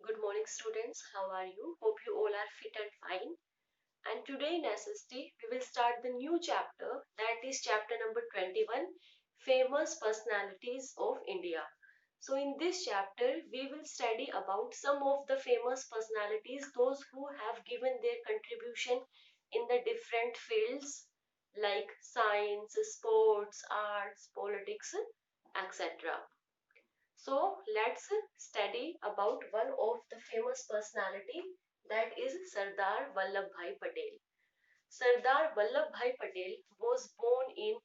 Good morning, students. How are you? Hope you all are fit and fine. And today in SST, we will start the new chapter, that is chapter number 21, Famous Personalities of India. So in this chapter, we will study about some of the famous personalities, those who have given their contribution in the different fields like science, sports, arts, politics, etc. So let's study about one of the famous personality, that is Sardar Vallabhbhai Patel. Sardar Vallabhbhai Patel was born in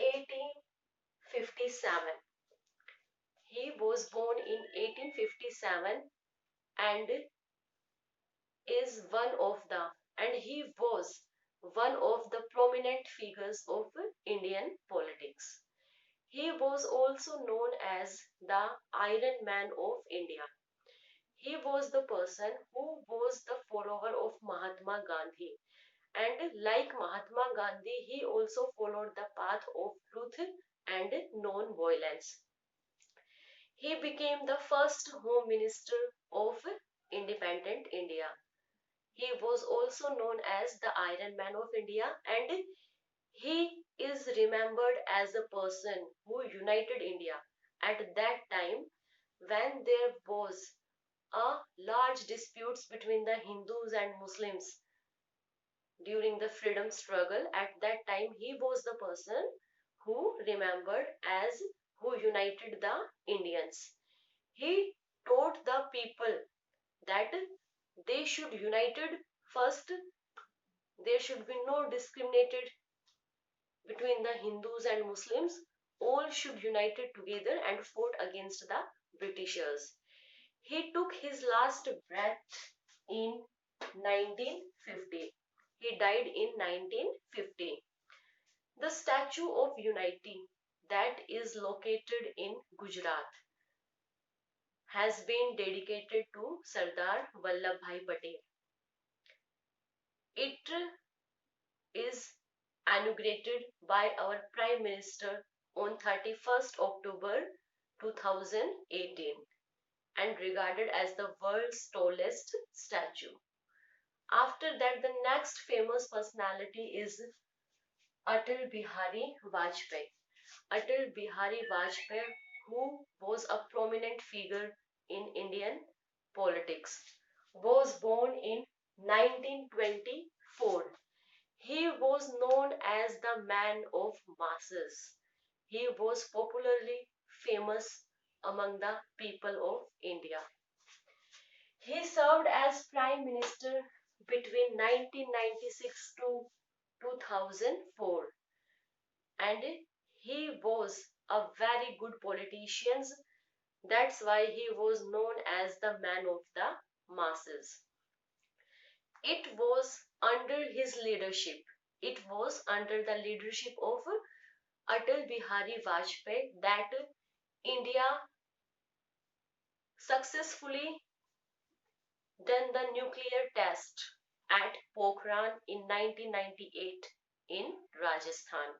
1857. He was born in 1857 and is one of the and he was one of the prominent figures of Indian politics. He was also known as the Iron Man of India. He was the person who was the follower of Mahatma Gandhi. And like Mahatma Gandhi, he also followed the path of truth and non-violence. He became the first Home Minister of independent India. He was also known as the Iron Man of India, and he is remembered as a person who united India at that time when there was a large disputes between the Hindus and Muslims during the freedom struggle. At that time, he was the person who remembered as who united the Indians. He taught the people that they should united first. There should be no discriminated between the Hindus and Muslims. All should united together and fought against the Britishers. He took his last breath in 1950. He died in 1950. The Statue of Unity that is located in Gujarat has been dedicated to Sardar Vallabhbhai Patel. It is inaugurated by our Prime Minister on 31st October 2018 and regarded as the world's tallest statue. After that, the next famous personality is Atal Bihari Vajpayee. Atal Bihari Vajpayee, who was a prominent figure in Indian politics, was born in 1924. He was known as the man of masses. He was popularly famous among the people of India. He served as Prime Minister between 1996 to 2004, and he was a very good politician. That's why he was known as the man of the masses. It was under his leadership. It was under the leadership of Atal Bihari Vajpayee that India successfully done the nuclear test at Pokhran in 1998 in Rajasthan.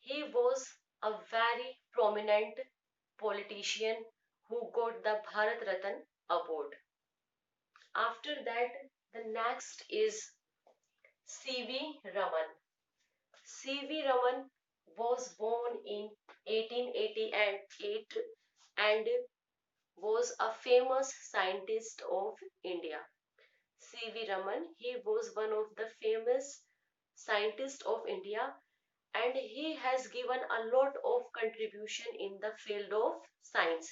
He was a very prominent politician who got the Bharat Ratna award. After that, the next is C.V. Raman. C.V. Raman was born in 1888 and was a famous scientist of India. C.V. Raman, he was one of the famous scientists of India, and he has given a lot of contribution in the field of science.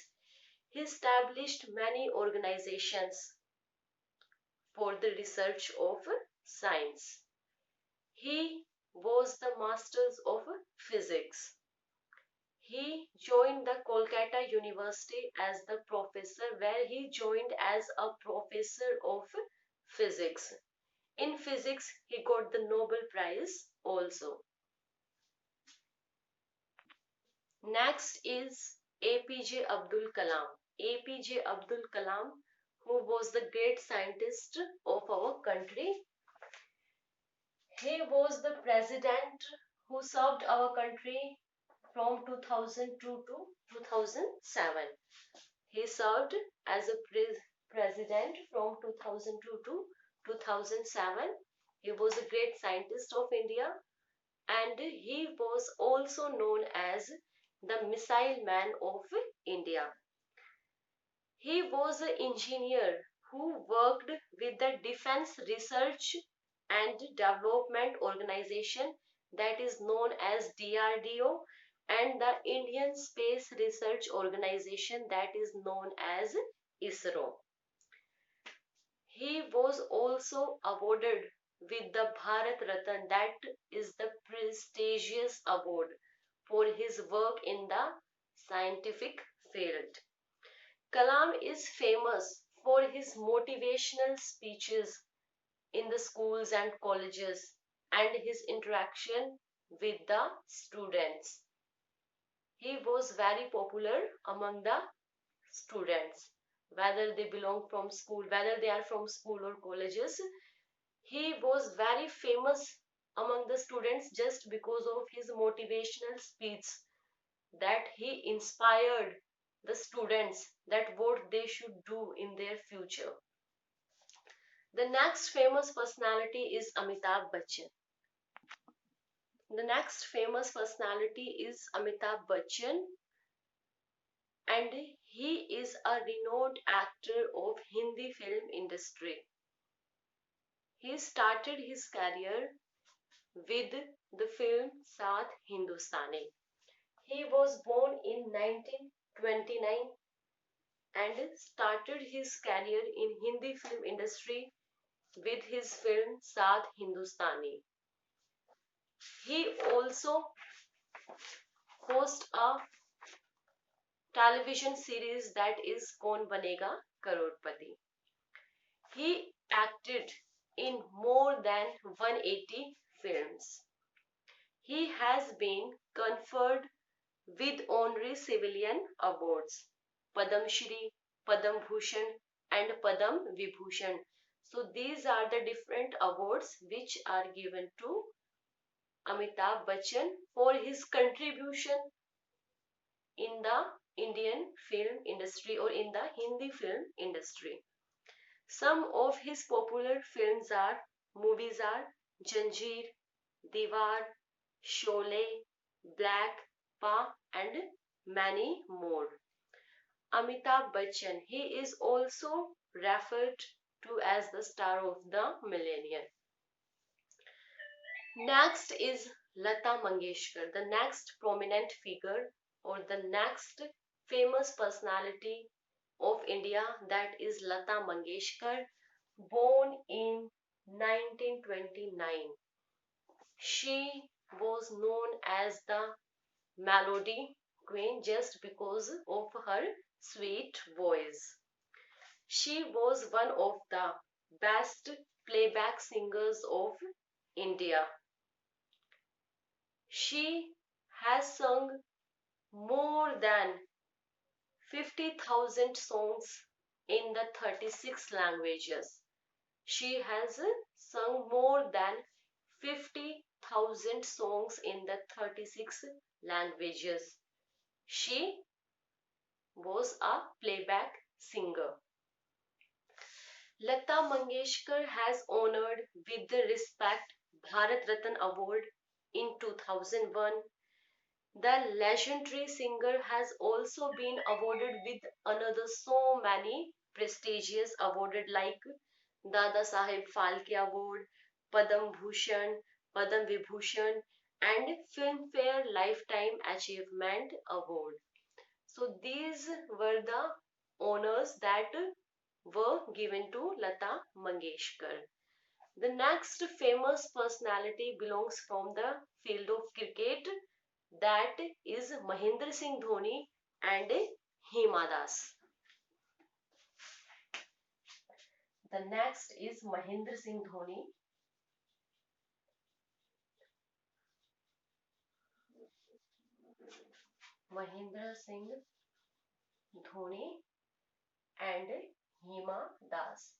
He established many organizations for the research of science. He was the masters of physics. He joined the Kolkata University as the professor, where he joined as a professor of physics. In physics, he got the Nobel Prize also. Next is APJ Abdul Kalam. APJ Abdul Kalam, who was the great scientist of our country. He was the president who served our country from 2002 to 2007. He served as a president from 2002 to 2007. He was a great scientist of India, and he was also known as the Missile Man of India. He was an engineer who worked with the Defense Research and Development Organization, that is known as DRDO, and the Indian Space Research Organization, that is known as ISRO. He was also awarded with the Bharat Ratna, that is the prestigious award for his work in the scientific field. Kalam is famous for his motivational speeches in the schools and colleges and his interaction with the students. He was very popular among the students, whether they belong from school, whether they are from school or colleges. He was very famous among the students just because of his motivational speech, that he inspired the students that what they should do in their future. The next famous personality is Amitabh Bachchan. The next famous personality is Amitabh Bachchan, and he is a renowned actor of Hindi film industry. He started his career with the film Saath Hindustani. He was born in 1929 and started his career in Hindi film industry with his film Saath Hindustani. He also hosts a television series that is Kaun Banega Crorepati. He acted in more than 180 films. He has been conferred with honorary civilian awards Padam Shri, Padam Bhushan, and Padam Vibhushan. So these are the different awards which are given to Amitabh Bachchan for his contribution in the Indian film industry or in the Hindi film industry. Some of his popular movies are Janjeer, Diwar, Sholay, Black Pa, and many more. Amitabh Bachchan, he is also referred to as the star of the millennium. Next is Lata Mangeshkar, the next prominent figure or the next famous personality of India, that is Lata Mangeshkar, born in 1929. She was known as the Melody Queen just because of her sweet voice. She was one of the best playback singers of India. She has sung more than 50,000 songs in the 36 languages. She has sung more than 50,000 songs in the 36 languages. She was a playback singer. Lata Mangeshkar has honored with the Respect Bharat Ratna Award in 2001. The legendary singer has also been awarded with another so many prestigious awards like Dada Saheb Phalke Award, Padam Bhushan, Padam Vibhushan, and Filmfare Lifetime Achievement Award. So these were the honors that were given to Lata Mangeshkar. The next famous personality belongs from the field of cricket, that is Mahendra Singh Dhoni and Hima Das. The next is Mahendra Singh Dhoni. Mahendra Singh Dhoni and Hima Das.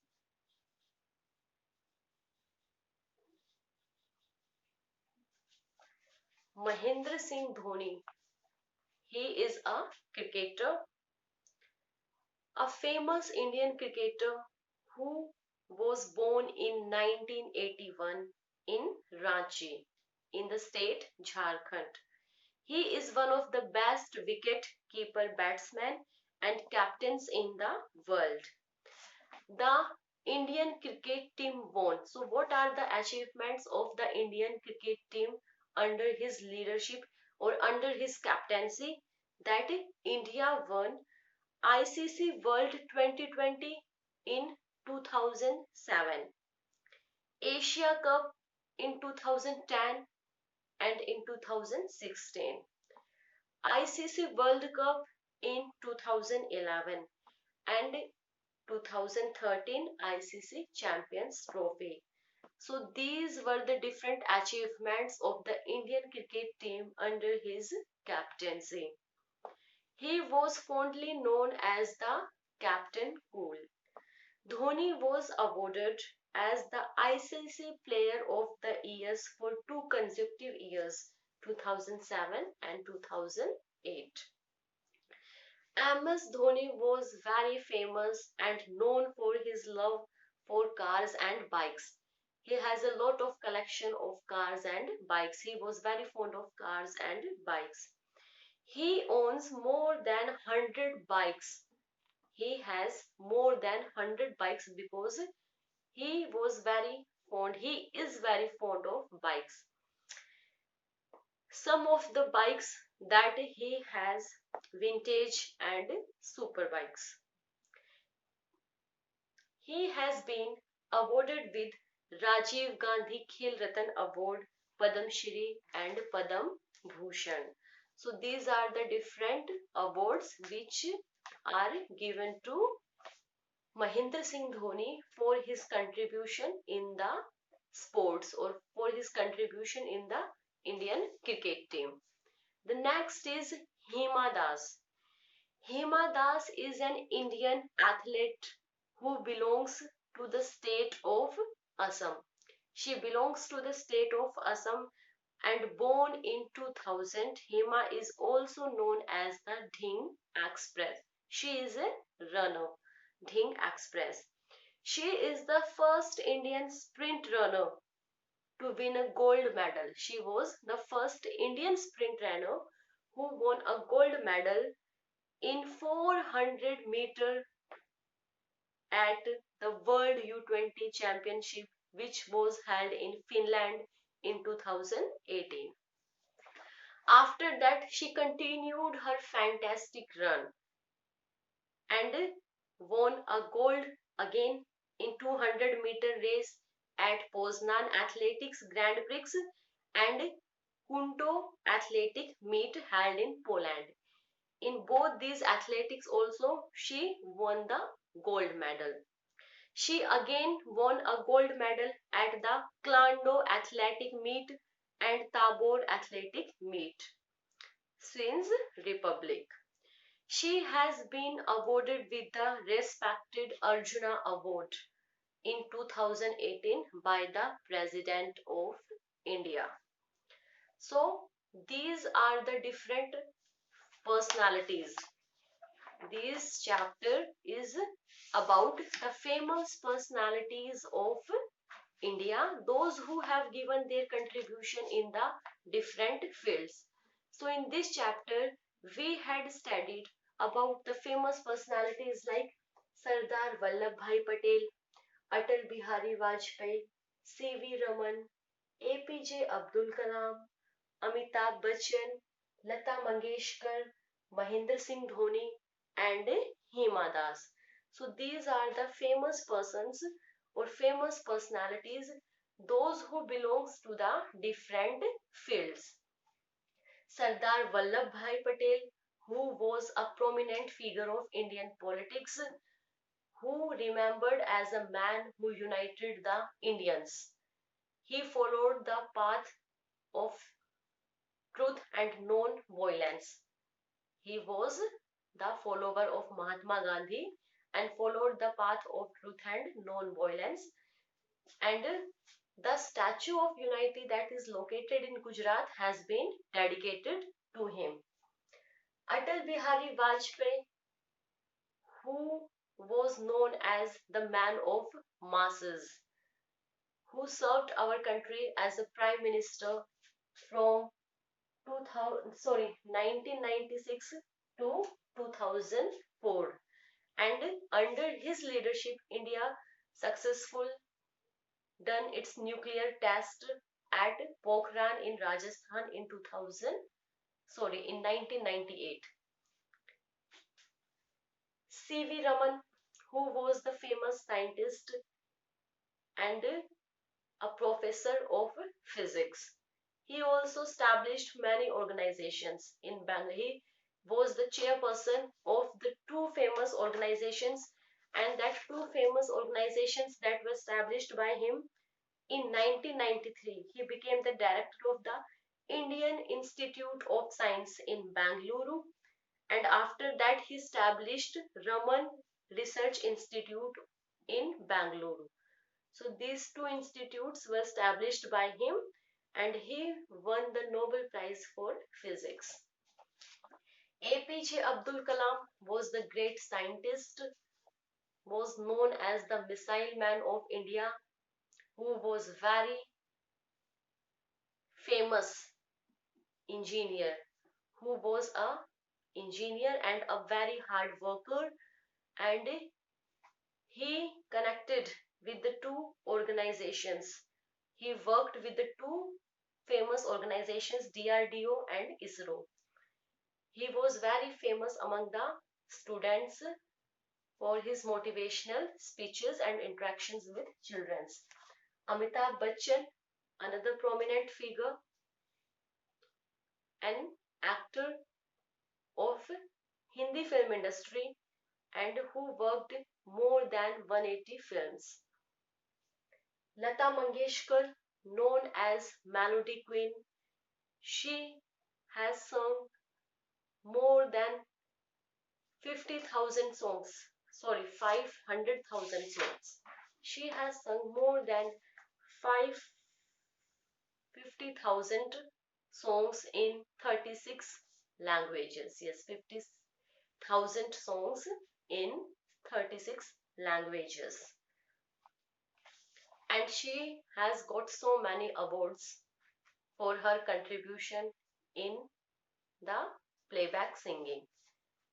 Mahendra Singh Dhoni, he is a cricketer A famous Indian cricketer who was born in 1981 in Ranchi in the state Jharkhand. He is one of the best wicket keeper batsmen and captains in the world. The Indian cricket team won. So, what are the achievements of the Indian cricket team under his leadership or under his captaincy? That India won ICC World 2020 in 2007, Asia Cup in 2010 and in 2016, ICC World Cup in 2011 and 2013 ICC Champions Trophy. So these were the different achievements of the Indian cricket team under his captaincy. He was fondly known as the Captain Cool. Dhoni was awarded as the ICC Player of the Year for two consecutive years, 2007 and 2008. MS Dhoni was very famous and known for his love for cars and bikes. He has a lot of collection of cars and bikes. He was very fond of cars and bikes. He owns more than 100 bikes. He has more than 100 bikes because he is very fond of bikes. Some of the bikes that he has vintage and super bikes. He has been awarded with Rajiv Gandhi Khel Ratan Award, Padam Shri and Padam Bhushan. So these are the different awards which are given to Mahendra Singh Dhoni for his contribution in the sports or for his contribution in the Indian cricket team. The next is Hima Das. Hima Das is an Indian athlete who belongs to the state of Assam. She belongs to the state of Assam and born in 2000. Hima is also known as the Dhing Express. She is a runner. Dhing Express. She is the first Indian sprint runner to win a gold medal. She was the first Indian sprint runner who won a gold medal in 400-meter at the World U20 Championship, which was held in Finland in 2018. After that, she continued her fantastic run and won a gold again in 200-meter race at Poznan Athletics Grand Prix and Kunto Athletic Meet held in Poland. In both these athletics also she won the gold medal. She again won a gold medal at the Klando Athletic Meet and Tabor Athletic Meet since Republic. She has been awarded with the respected Arjuna Award in 2018 by the President of India. So these are the different personalities. This chapter is about the famous personalities of India, those who have given their contribution in the different fields. So in this chapter, we had studied about the famous personalities like Sardar Vallabhbhai Patel, Atal Bihari Vajpayee, C.V. Raman, APJ Abdul Kalam, Amitabh Bachchan, Lata Mangeshkar, Mahendra Singh Dhoni, and Hima Das. So these are the famous persons or famous personalities, those who belongs to the different fields. Sardar Vallabhbhai Patel, who was a prominent figure of Indian politics, who remembered as a man who united the Indians. He followed the path of truth and non-violence. He was the follower of Mahatma Gandhi and followed the path of truth and non-violence. And the Statue of Unity that is located in Gujarat has been dedicated to him. Atal Bihari Vajpayee, who was known as the man of masses, who served our country as a prime minister from 1996 to 2004, and under his leadership India successful done its nuclear test at Pokhran in Rajasthan in 1998. C.V. Raman, who was the famous scientist and a professor of physics. He also established many organizations in Bangalore. He was the chairperson of the two famous organizations, and that two famous organizations that were established by him in 1993. He became the director of the Indian Institute of Science in Bangalore, and after that he established Raman Research Institute in Bangalore. So these two institutes were established by him, and he won the Nobel Prize for Physics. APJ Abdul Kalam was the great scientist, was known as the Missile Man of India, who was very famous engineer, who was a engineer and a very hard worker, and he connected with the two organizations. He worked with the two famous organizations DRDO and ISRO. He was very famous among the students for his motivational speeches and interactions with children. Amitabh Bachchan, another prominent figure, an actor of Hindi film industry and who worked more than 180 films. Lata Mangeshkar, known as Melody Queen, she has sung more than 50,000 songs, sorry, 500,000 songs. She has sung more than 50,000 songs in 36 languages. Yes, 50,000 songs in 36 languages. And she has got so many awards for her contribution in the playback singing.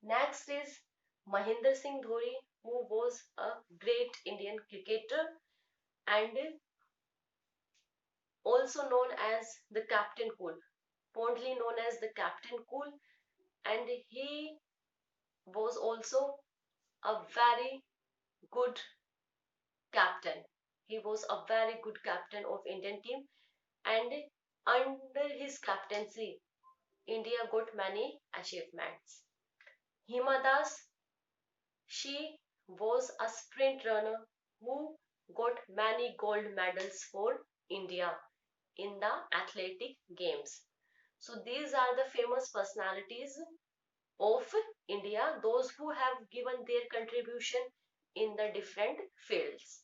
Next is Mahendra Singh Dhoni, who was a great Indian cricketer and also known as the Captain Cool, fondly known as the Captain Cool, and he was also a very good captain. He was a very good captain of Indian team, and under his captaincy, India got many achievements. Hima Das, she was a sprint runner who got many gold medals for India in the athletic games. So these are the famous personalities of India, those who have given their contribution in the different fields.